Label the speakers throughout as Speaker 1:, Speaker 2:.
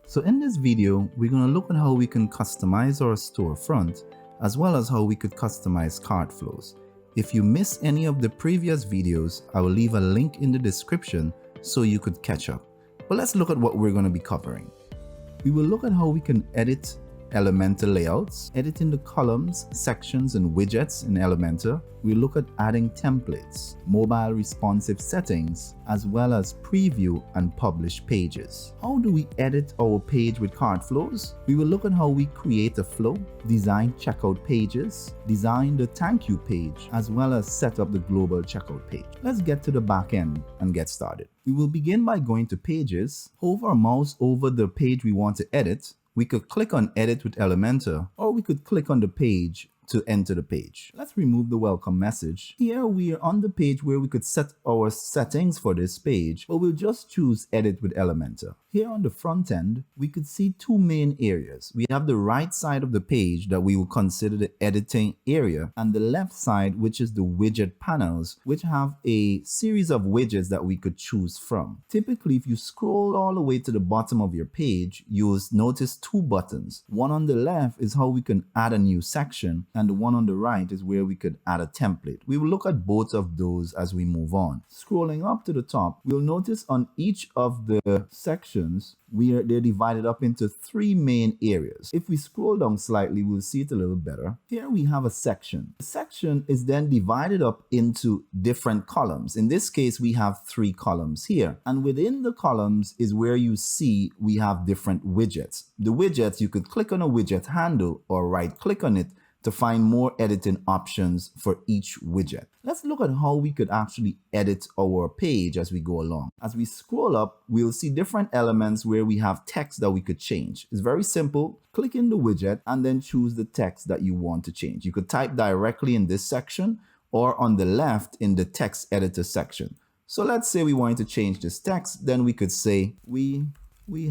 Speaker 1: So in this video, we're going to look at how we can customize our storefront, as well as how we could customize Cartflows. If you missed any of the previous videos, I will leave a link in the description so you could catch up. But let's look at what we're going to be covering. We will look at how we can edit Elementor layouts, editing the columns, sections, and widgets in Elementor. We'll look at adding templates, mobile responsive settings, as well as preview and publish pages. How do we edit our page with Cartflows? We will look at how we create a flow, design checkout pages, design the thank you page, as well as set up the global checkout page. Let's get to the back end and get started. We will begin by going to pages, hover our mouse over the page we want to edit. We could click on edit with Elementor, or we could click on the page to enter the page. Let's remove the welcome message. Here we are on the page where we could set our settings for this page, but we'll just choose edit with Elementor. Here on the front end, we could see two main areas. We have the right side of the page that we will consider the editing area, and the left side, which is the widget panels, which have a series of widgets that we could choose from. Typically, if you scroll all the way to the bottom of your page, you'll notice two buttons. One on the left is how we can add a new section, and the one on the right is where we could add a template. We will look at both of those as we move on. Scrolling up to the top, we'll notice on each of the sections, they're divided up into three main areas. If we scroll down slightly, we'll see it a little better. Here we have a section. The section is then divided up into different columns. In this case, we have three columns here. And within the columns is where you see we have different widgets. The widgets, you could click on a widget handle or right click on it to find more editing options for each widget. Let's look at how we could actually edit our page as we go along. As we scroll up, we'll see different elements where we have text that we could change. It's very simple. Click in the widget and then choose the text that you want to change. You could type directly in this section or on the left in the text editor section. So let's say we wanted to change this text, then we could say we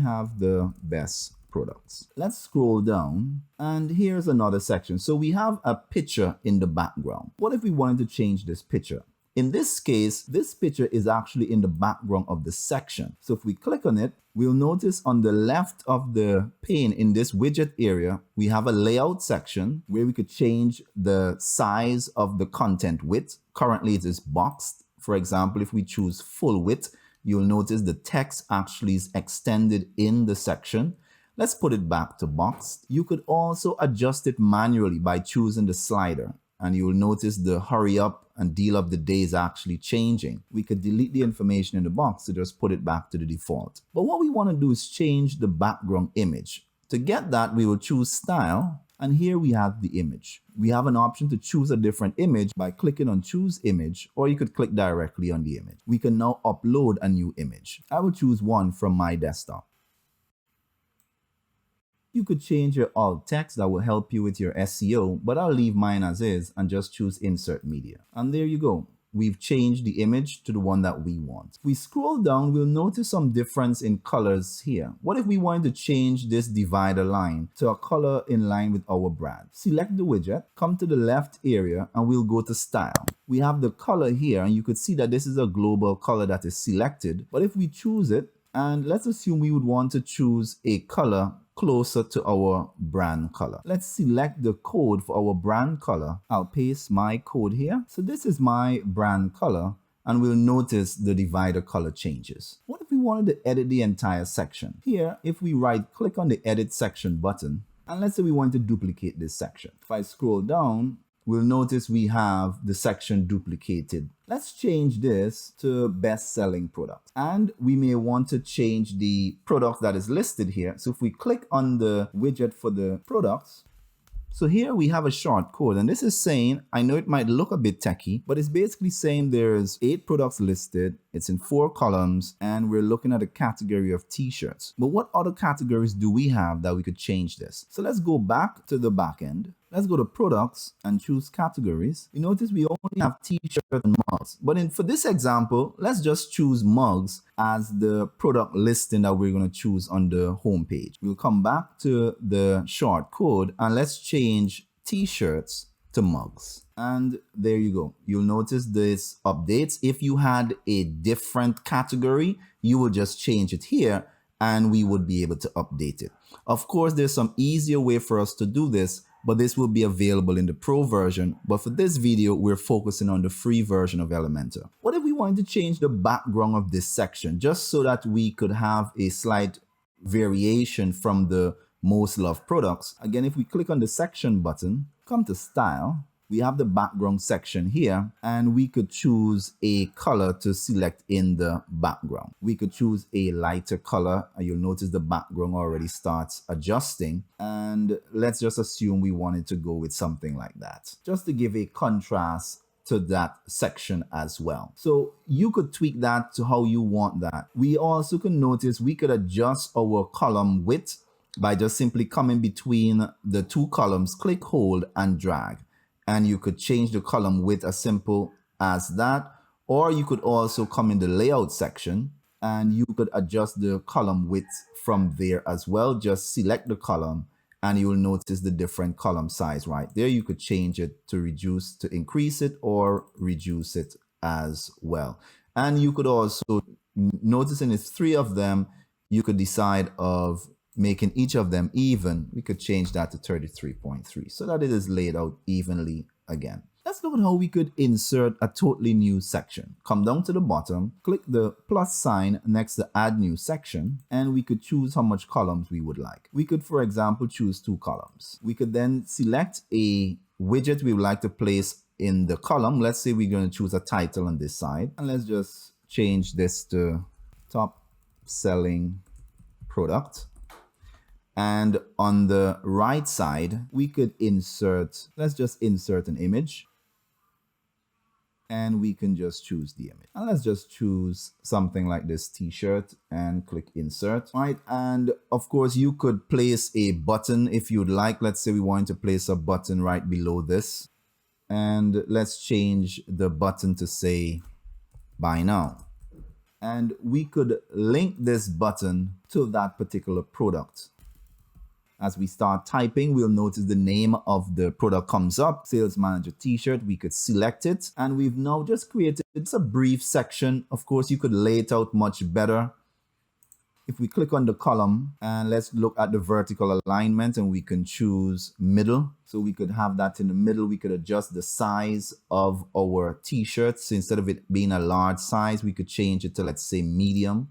Speaker 1: have the best products. Let's scroll down and here's another section. So we have a picture in the background. What if we wanted to change this picture? In this case, this picture is actually in the background of the section. So if we click on it, we'll notice on the left of the pane in this widget area, we have a layout section where we could change the size of the content width. Currently it is boxed. For example, if we choose full width, you'll notice the text actually is extended in the section. Let's put it back to boxed. You could also adjust it manually by choosing the slider, and you will notice the hurry up and deal of the day is actually changing. We could delete the information in the box to just put it back to the default. But what we want to do is change the background image. To get that, we will choose style, and here we have the image. We have an option to choose a different image by clicking on choose image, or you could click directly on the image. We can now upload a new image. I will choose one from my desktop. You could change your alt text that will help you with your SEO, but I'll leave mine as is and just choose insert media. And there you go. We've changed the image to the one that we want. If we scroll down, we'll notice some difference in colors here. What if we wanted to change this divider line to a color in line with our brand? Select the widget, come to the left area, and we'll go to style. We have the color here, and you could see that this is a global color that is selected. But if we choose it, and let's assume we would want to choose a color closer to our brand color. Let's select the code for our brand color. I'll paste my code here. So this is my brand color, and we'll notice the divider color changes. What if we wanted to edit the entire section? Here, if we right click on the edit section button, and let's say we want to duplicate this section. If I scroll down, we'll notice we have the section duplicated. Let's change this to best-selling product. And we may want to change the product that is listed here. So if we click on the widget for the products, so here we have a short code, and this is saying, I know it might look a bit techy, but it's basically saying there's 8 products listed, it's in 4 columns, and we're looking at a category of t-shirts. But what other categories do we have that we could change this? So let's go back to the back end. Let's go to products and choose categories. You notice we only have t-shirts and mugs. But for this example, let's just choose mugs as the product listing that we're going to choose on the home page. We'll come back to the short code and let's change t-shirts to mugs. And there you go. You'll notice this updates. If you had a different category, you will just change it here and we would be able to update it. Of course, there's some easier way for us to do this, but this will be available in the pro version. But for this video, we're focusing on the free version of Elementor. What if we wanted to change the background of this section just so that we could have a slight variation from the most loved products? Again, if we click on the section button, come to style, we have the background section here, and we could choose a color to select in the background. We could choose a lighter color, and you'll notice the background already starts adjusting. And let's just assume we wanted to go with something like that, just to give a contrast to that section as well. So you could tweak that to how you want that. We also can notice we could adjust our column width by just simply coming between the two columns, click, hold, and drag. And you could change the column width as simple as that. Or you could also come in the layout section and you could adjust the column width from there as well. Just select the column and you will notice the different column size right there. You could change it to reduce, to increase it, or reduce it as well. And you could also, noticing it's 3 of them, you could decide of making each of them even. We could change that to 33.3 so that it is laid out evenly again. Let's look at how we could insert a totally new section. Come down to the bottom, click the plus sign next to add new section, and we could choose how much columns we would like. We could, for example, choose 2 columns. We could then select a widget we would like to place in the column. Let's say we're going to choose a title on this side, and let's just change this to top selling product. And on the right side, we could insert, let's just insert an image. And we can just choose the image. And let's just choose something like this t-shirt and click insert. Right. And of course, you could place a button if you'd like. Let's say we want to place a button right below this. And let's change the button to say buy now. And we could link this button to that particular product. As we start typing, we'll notice the name of the product comes up, Sales Manager T-shirt. We could select it, and we've now just created a brief section. Of course, you could lay it out much better. If we click on the column and let's look at the vertical alignment, and we can choose middle. So we could have that in the middle. We could adjust the size of our T-shirts. So instead of it being a large size, we could change it to, let's say, medium,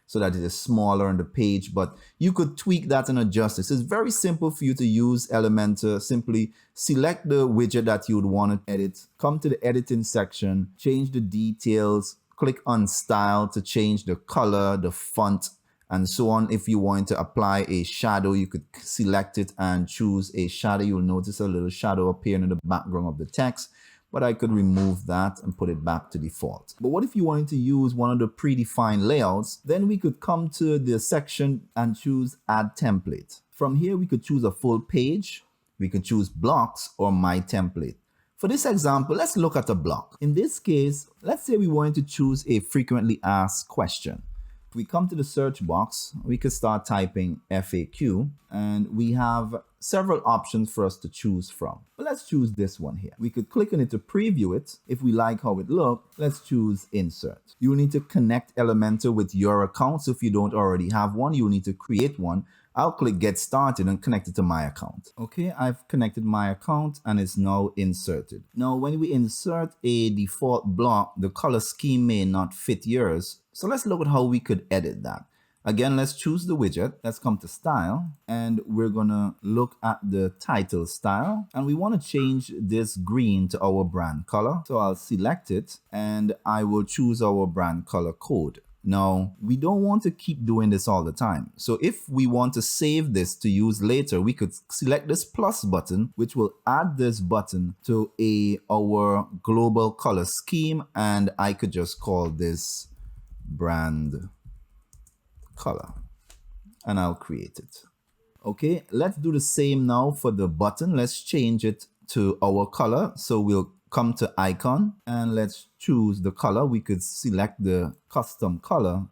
Speaker 1: so that it is smaller on the page. But you could tweak that and adjust this. It's very simple for you to use Elementor. Simply select the widget that you would want to edit, come to the editing section, change the details, click on style to change the color, the font, and so on. If you want to apply a shadow, you could select it and choose a shadow. You'll notice a little shadow appearing in the background of the text. But I could remove that and put it back to default. But what if you wanted to use one of the predefined layouts? Then we could come to the section and choose add template. From here, we could choose a full page. We could choose blocks or my template. For this example, let's look at a block. In this case, let's say we wanted to choose a frequently asked question. If we come to the search box, we could start typing FAQ, and we have several options for us to choose from. But let's choose this one here. We could click on it to preview it. If we like how it looks, let's choose insert. You will need to connect Elementor with your account. So if you don't already have one, you will need to create one. I'll click get started and connect it to my account. Okay, I've connected my account and it's now inserted. Now, when we insert a default block, the color scheme may not fit yours. So let's look at how we could edit that. Again, let's choose the widget. Let's come to style, and we're gonna look at the title style, and we want to change this green to our brand color. So I'll select it and I will choose our brand color code. Now, we don't want to keep doing this all the time. So if we want to save this to use later, we could select this plus button, which will add this button to our global color scheme. And I could just call this brand color, and I'll create it. Okay, let's do the same now for the button. Let's change it to our color. So we'll come to icon and let's choose the color. We could select the custom color,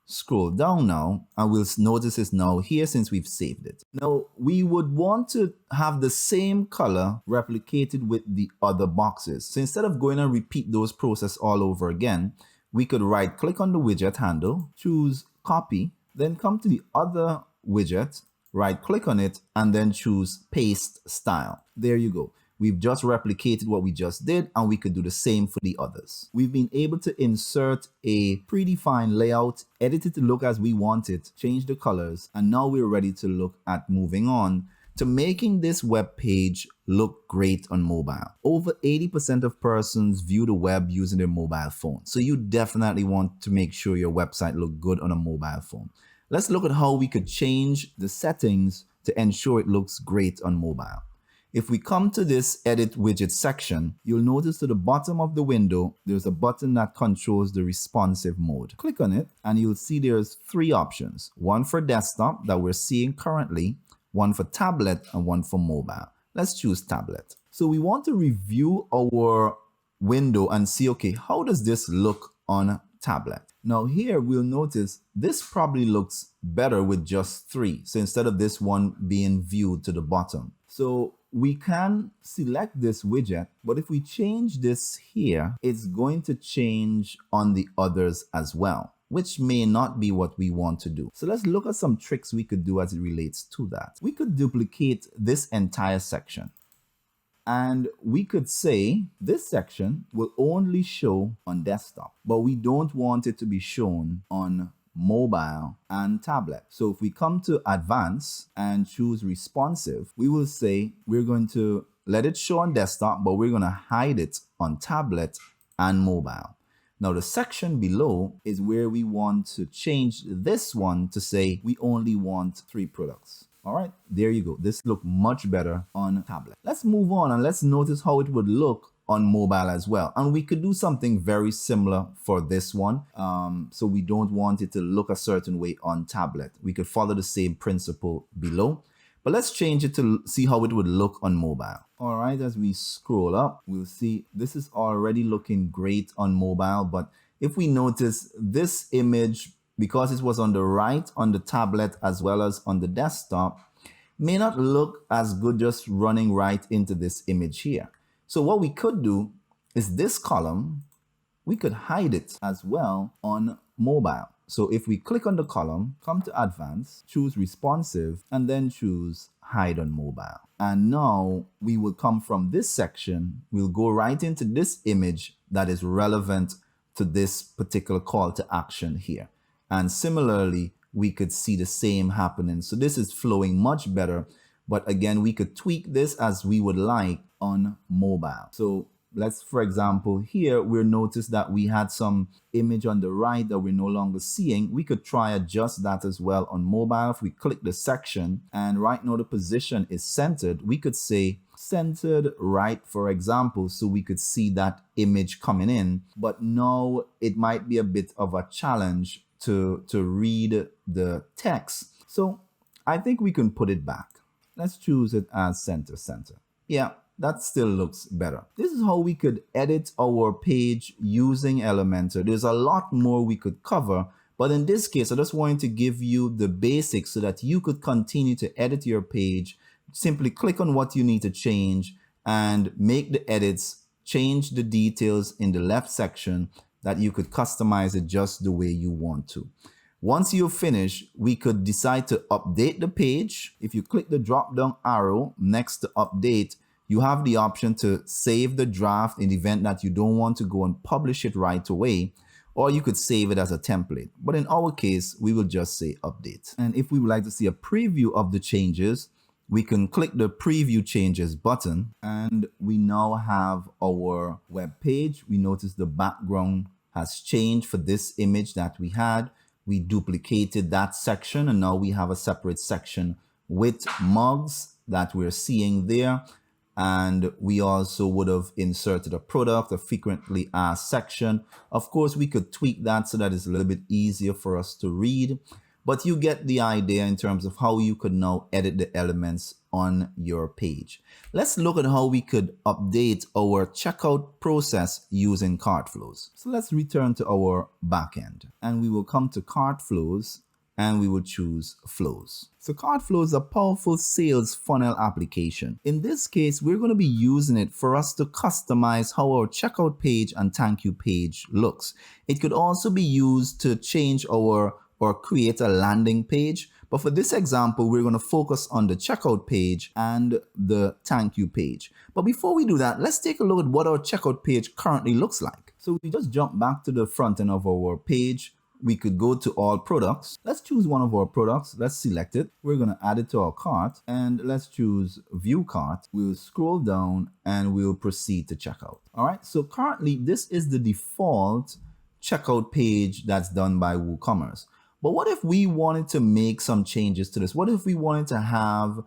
Speaker 1: scroll down now, and we'll notice it's now here since we've saved it. Now we would want to have the same color replicated with the other boxes. So instead of going and repeat those process all over again, we could right click on the widget handle, choose copy. Then come to the other widget, right click on it, and then choose paste style. There you go. We've just replicated what we just did, and we could do the same for the others. We've been able to insert a predefined layout, edit it to look as we want it, change the colors, and now we're ready to look at moving on to making this web page look great on mobile. Over 80% of persons view the web using their mobile phone. So you definitely want to make sure your website look good on a mobile phone. Let's look at how we could change the settings to ensure it looks great on mobile. If we come to this edit widget section, you'll notice to the bottom of the window, there's a button that controls the responsive mode. Click on it and you'll see there's 3 options. One for desktop that we're seeing currently, one for tablet, and one for mobile. Let's choose tablet. So we want to review our window and see, okay, how does this look on tablet? Now here we'll notice this probably looks better with just 3. So instead of this one being viewed to the bottom. So we can select this widget, but if we change this here, it's going to change on the others as well, which may not be what we want to do. So let's look at some tricks we could do as it relates to that. We could duplicate this entire section. And we could say this section will only show on desktop, but we don't want it to be shown on mobile and tablet. So if we come to advanced and choose responsive, we will say we're going to let it show on desktop, but we're going to hide it on tablet and mobile. Now the section below is where we want to change this one to say we only want 3 products. All right, there you go. This looks much better on tablet. Let's move on and let's notice how it would look on mobile as well. And we could do something very similar for this one. So we don't want it to look a certain way on tablet. We could follow the same principle below, but let's change it to see how it would look on mobile. All right, as we scroll up, we'll see this is already looking great on mobile. But if we notice this image, because it was on the right on the tablet as well as on the desktop, may not look as good just running right into this image here. So what we could do is this column, we could hide it as well on mobile. So if we click on the column, come to advanced, choose responsive, and then choose hide on mobile. And now we will come from this section, we'll go right into this image that is relevant to this particular call to action here. And similarly, we could see the same happening. So this is flowing much better. But again, we could tweak this as we would like on mobile. So let's, for example, here we'll notice that we had some image on the right that we're no longer seeing. We could try adjust that as well on mobile. If we click the section and right now the position is centered, we could say centered right, for example, so we could see that image coming in. But now it might be a bit of a challenge to read the text. So I think we can put it back. Let's choose it as center. Yeah, that still looks better. This is how we could edit our page using Elementor. There's a lot more we could cover, but in this case, I just wanted to give you the basics so that you could continue to edit your page. Simply click on what you need to change and make the edits, change the details in the left section that you could customize it just the way you want to. Once you finish, we could decide to update the page. If you click the drop down arrow next to update, you have the option to save the draft in the event that you don't want to go and publish it right away, or you could save it as a template. But in our case, we will just say update. And if we would like to see a preview of the changes, we can click the preview changes button and we now have our web page. We notice the background has changed for this image that we had. We duplicated that section and now we have a separate section with mugs that we're seeing there. And we also would have inserted a product, a frequently asked section. Of course, we could tweak that so that it's a little bit easier for us to read. But you get the idea in terms of how you could now edit the elements on your page. Let's look at how we could update our checkout process using Cartflows. So let's return to our backend and we will come to Cartflows and we will choose flows. So Cartflows is a powerful sales funnel application. In this case, we're going to be using it for us to customize how our checkout page and thank you page looks. It could also be used to change our or create a landing page. But for this example, we're going to focus on the checkout page and the thank you page. But before we do that, let's take a look at what our checkout page currently looks like. So we just jump back to the front end of our page. We could go to all products. Let's choose one of our products. Let's select it. We're going to add it to our cart and let's choose view cart. We'll scroll down and we'll proceed to checkout. All right. So currently this is the default checkout page that's done by WooCommerce. But what if we wanted to make some changes to this? What if we wanted to have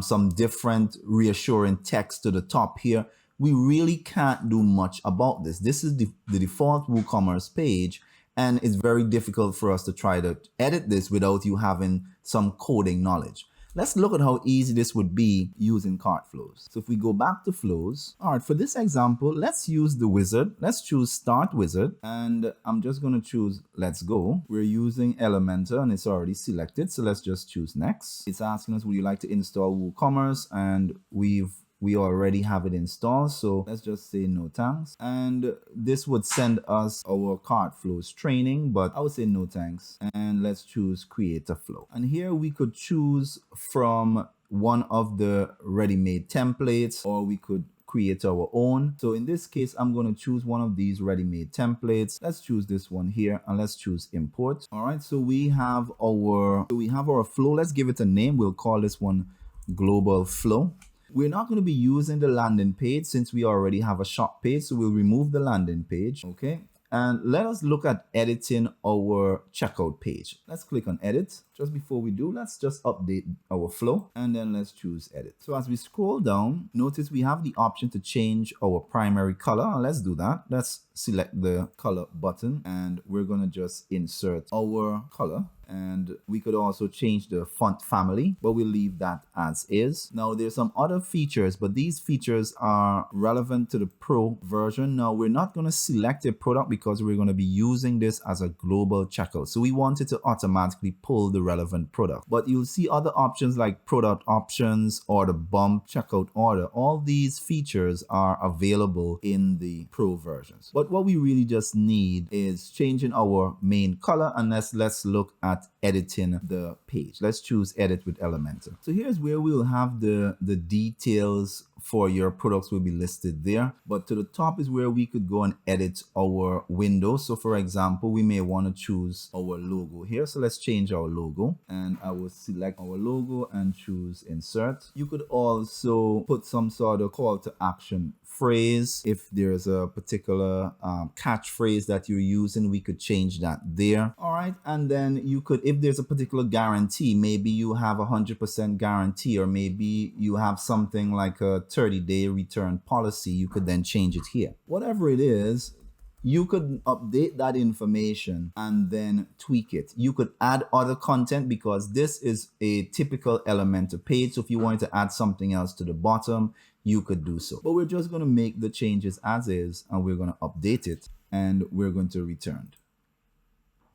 Speaker 1: some different reassuring text to the top here? We really can't do much about this. This is the default WooCommerce page. And it's very difficult for us to try to edit this without you having some coding knowledge. Let's look at how easy this would be using Cartflows. So if we go back to flows, all right, for this example, let's use the wizard. Let's choose start wizard and I'm just going to choose let's go. We're using Elementor and it's already selected. So let's just choose next. It's asking us, would you like to install WooCommerce? And we already have it installed, so let's just say no thanks. And this would send us our Cartflows training, but I would say no thanks. And let's choose create a flow. And here we could choose from one of the ready-made templates, or we could create our own. So in this case, I'm going to choose one of these ready-made templates. Let's choose this one here and let's choose import. All right, so we have our flow. Let's give it a name. We'll call this one global flow. We're not going to be using the landing page since we already have a shop page. So we'll remove the landing page. Okay. And let us look at editing our checkout page. Let's click on edit. Just before we do, let's just update our flow and then let's choose edit. So as we scroll down, notice we have the option to change our primary color. And let's do that. Let's select the color button and we're going to just insert our color. And we could also change the font family, but we'll leave that as is. Now there's some other features, but these features are relevant to the pro version. Now we're not going to select a product because we're going to be using this as a global checkout. So we want it to automatically pull the relevant product, but you'll see other options like product options or the bump checkout order. All these features are available in the pro versions. But what we really just need is changing our main color, and let's look at editing the page. Let's choose edit with Elementor. So here's where we'll have the details for your products will be listed there, but to the top is where we could go and edit our window. So for example, we may want to choose our logo here. So let's change our logo and I will select our logo and choose insert. You could also put some sort of call to action phrase. If there's a particular catchphrase that you're using, we could change that there. All right. And then you could, if there's a particular guarantee, maybe you have 100% guarantee, or maybe you have something like a 30-day return policy, you could then change it here. Whatever it is, you could update that information and then tweak it. You could add other content because this is a typical Elementor page. So if you wanted to add something else to the bottom, you could do so. But we're just going to make the changes as is and we're going to update it and we're going to return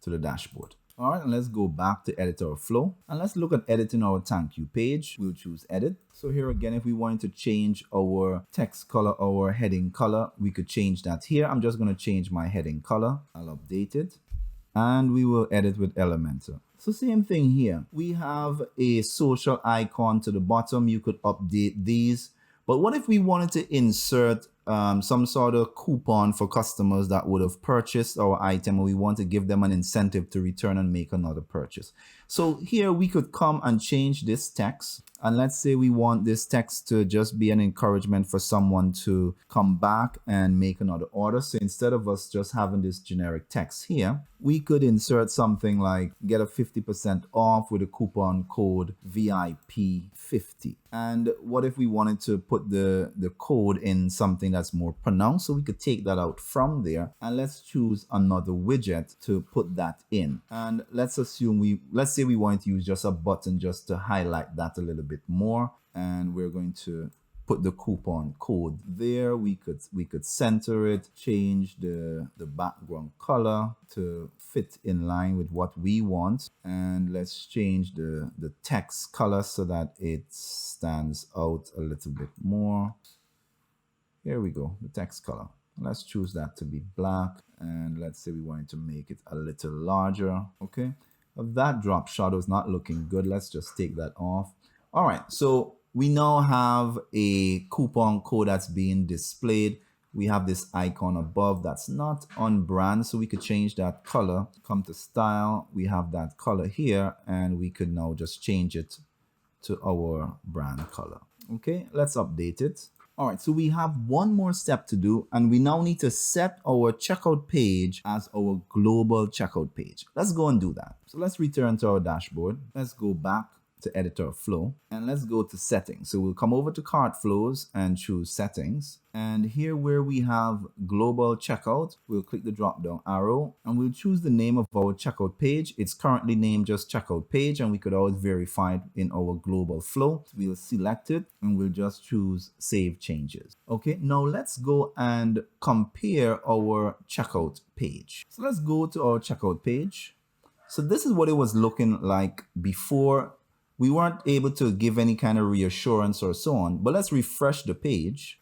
Speaker 1: to the dashboard. All right, and let's go back to edit our flow and let's look at editing our thank you page. We'll choose edit. So here again, if we wanted to change our text color, our heading color, we could change that here. I'm just going to change my heading color. I'll update it and we will edit with Elementor. So same thing here. We have a social icon to the bottom. You could update these. But what if we wanted to insert some sort of coupon for customers that would have purchased our item, and we want to give them an incentive to return and make another purchase? So here we could come and change this text. And let's say we want this text to just be an encouragement for someone to come back and make another order. So instead of us just having this generic text here, we could insert something like get a 50% off with a coupon code VIP50. And what if we wanted to put the code in something that's more pronounced? So we could take that out from there and let's choose another widget to put that in. And let's say we want to use just a button just to highlight that a little bit more. And we're going to put the coupon code there. We could center it, change the background color to fit in line with what we want. And let's change the text color so that it stands out a little bit more. Here we go, the text color. Let's choose that to be black. And let's say we wanted to make it a little larger. Okay. That drop shadow is not looking good. Let's just take that off. All right, so we now have a coupon code that's being displayed. We have this icon above that's not on brand, so we could change that color. Come to style, we have that color here, and we could now just change it to our brand color. Okay, let's update it. All right, so we have one more step to do, and we now need to set our checkout page as our global checkout page. Let's go and do that. So let's return to our dashboard. Let's go back to editor flow, and let's go to settings. So we'll come over to Cartflows and choose settings, and here where we have global checkout, we'll click the drop down arrow and we'll choose the name of our checkout page. It's currently named just checkout page, and we could always verify it in our global flow. So we'll select it and we'll just choose save changes. Okay, now let's go and compare our checkout page. So let's go to our checkout page. So this is what it was looking like before. We weren't able to give any kind of reassurance or so on, but let's refresh the page.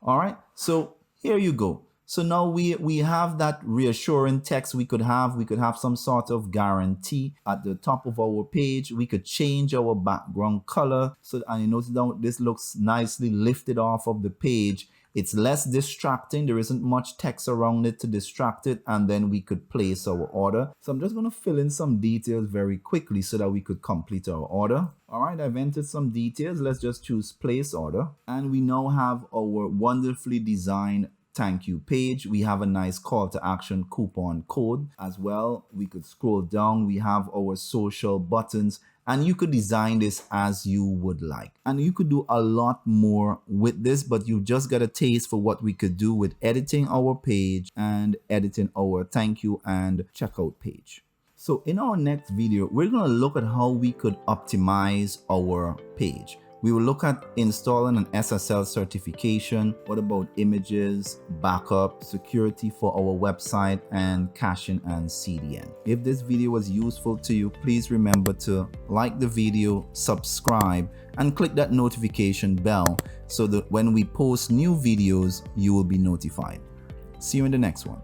Speaker 1: All right, so here you go. So now we have that reassuring text. We could have some sort of guarantee at the top of our page. We could change our background color. So, and you notice down, this looks nicely lifted off of the page. It's less distracting. There isn't much text around it to distract it, and then we could place our order. So I'm just going to fill in some details very quickly so that we could complete our order. All right, I've entered some details. Let's just choose place order, and we now have our wonderfully designed thank you page. We have a nice call to action coupon code as well. We could scroll down. We have our social buttons, and you could design this as you would like. And you could do a lot more with this, but you just got a taste for what we could do with editing our page and editing our thank you and checkout page. So in our next video, we're going to look at how we could optimize our page. We will look at installing an SSL certification. What about images, backup, security for our website, and caching and CDN. If this video was useful to you, please remember to like the video, subscribe, and click that notification bell so that when we post new videos, you will be notified. See you in the next one.